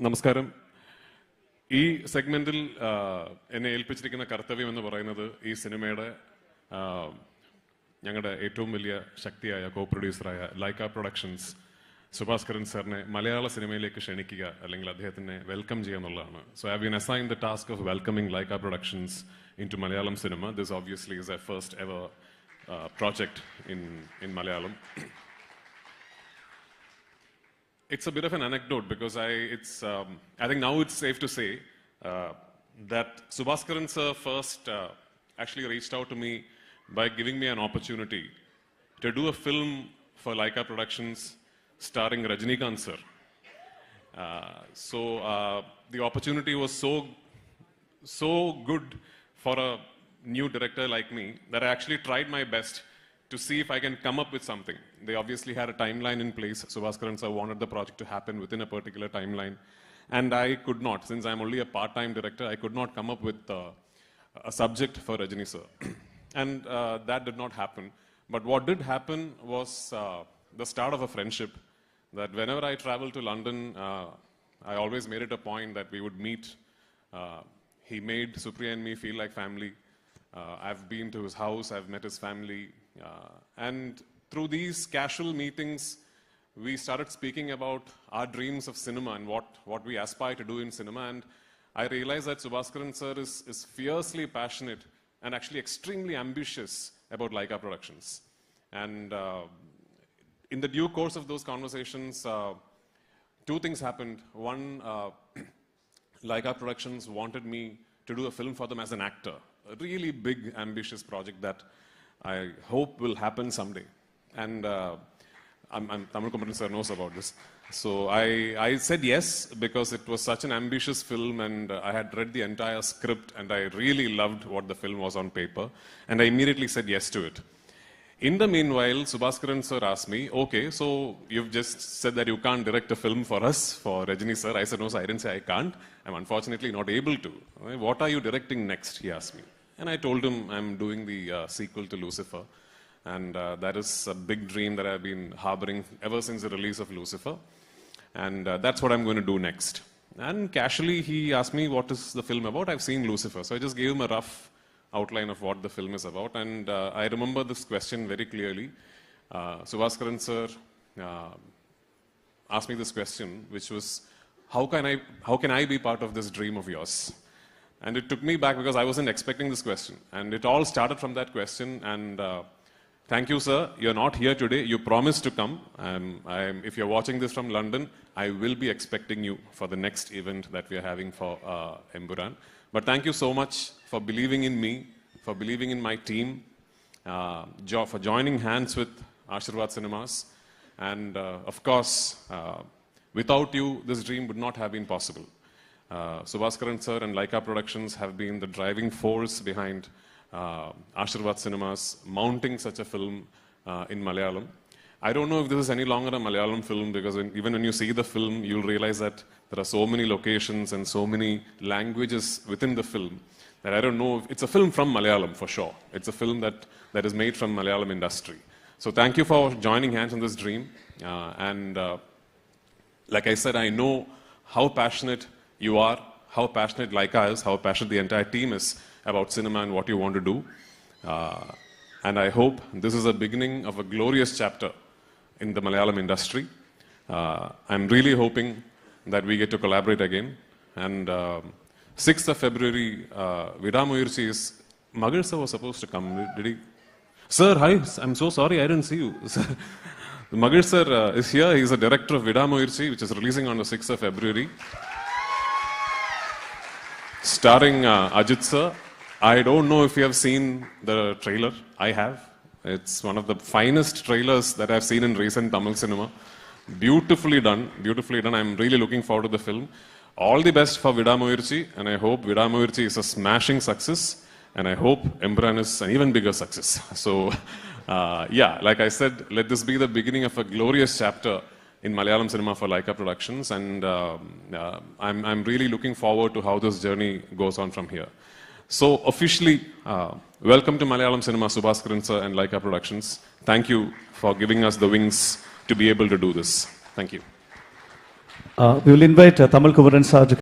നമസ്കാരം. ഈ സെഗ്മെന്റിൽ എന്നെ ഏൽപ്പിച്ചിരിക്കുന്ന കർത്തവ്യം എന്ന് പറയുന്നത് ഈ സിനിമയുടെ ഞങ്ങളുടെ ഏറ്റവും വലിയ ശക്തിയായ കോ പ്രൊഡ്യൂസറായ ലൈക്ക പ്രൊഡക്ഷൻസ് സുഭാസ്കരൻ സാറിനെ മലയാള സിനിമയിലേക്ക് ക്ഷണിക്കുക അല്ലെങ്കിൽ അദ്ദേഹത്തിനെ വെൽക്കം ചെയ്യുക എന്നുള്ളതാണ്. So I have been assigned the task of welcoming Lyca productions into Malayalam cinema. This obviously is a first ever project in Malayalam. It's a bit of an anecdote because I think now it's safe to say that Subhaskaran sir first actually reached out to me by giving me an opportunity to do a film for Laika Productions starring Rajinikanth sir. So the opportunity was so good for a new director like me that I actually tried my best to see if I can come up with something. They obviously had a timeline in place. Subhaskaran sir wanted the project to happen within a particular timeline. And I could not, since I'm only a part-time director, I could not come up with a subject for Rajini sir. And that did not happen. But what did happen was the start of a friendship. That whenever I traveled to London, I always made it a point that we would meet. He made Supriya and me feel like family. I've been to his house, I've met his family. And through these casual meetings, we started speaking about our dreams of cinema and what we aspire to do in cinema. And I realized that Subhaskaran sir is fiercely passionate and actually extremely ambitious about Laika Productions. And in the due course of those conversations, two things happened. One, Laika Productions wanted me to do a film for them as an actor. A really big, ambitious project that I hope will happen someday. And Tamil Kumaran sir knows about this. So I said yes because it was such an ambitious film and I had read the entire script and I really loved what the film was on paper. And I immediately said yes to it. In the meanwhile, Subhaskaran sir asked me, okay, so you've just said that you can't direct a film for us, for Rajini sir. I said, no, sir, I didn't say I can't. I'm unfortunately not able to. What are you directing next? He asked me. And I told him I'm doing the sequel to Lucifer. And that is a big dream that I've been harboring ever since the release of Lucifer. And that's what I'm going to do next. And casually he asked me, what is the film about? I've seen Lucifer. So I just gave him a rough outline of what the film is about. And I remember this question very clearly. Subhaskaran sir asked me this question, which was, how can I be part of this dream of yours? And it took me back because I wasn't expecting this question. And it all started from that question. And thank you, sir. You're not here today. You promised to come. If you're watching this from London, I will be expecting you for the next event that we are having for Emburan. But thank you so much for believing in me, for believing in my team, for joining hands with Ashirwad Cinemas. And of course, without you, this dream would not have been possible. Subhaskaran sir and Laika Productions have been the driving force behind Ashirwad Cinemas mounting such a film in Malayalam. I don't know if this is any longer a Malayalam film because even when you see the film, you'll realize that there are so many locations and so many languages within the film that I don't know if it's a film from Malayalam for sure. It's a film that is made from Malayalam industry. So thank you for joining hands on this dream. And like I said, I know how passionate you are, how passionate Laika is, how passionate the entire team is about cinema and what you want to do. And I hope this is a beginning of a glorious chapter in the Malayalam industry. I'm really hoping that we get to collaborate again. And 6th of February, Vidamuyirchi is... Magar sir was supposed to come. Did he? Sir, hi. I'm so sorry. I didn't see you. Magar sir is here. He's the director of Vidamuyirchi, which is releasing on the 6th of February. Starring Ajit sir. I don't know if you have seen the trailer. I have. It's one of the finest trailers that I've seen in recent Tamil cinema. Beautifully done. Beautifully done. I'm really looking forward to the film. All the best for Vidamuyirchi. And I hope Vidamuyirchi is a smashing success. And I hope Emburan is an even bigger success. So, yeah, like I said, let this be the beginning of a glorious chapter in Malayalam cinema for Laika Productions, and I'm really looking forward to how this journey goes on from here. So officially, welcome to Malayalam cinema, Subhaskaran sir and Laika Productions. Thank you for giving us the wings to be able to do this. Thank you. We will invite Tamal Kumaran sir to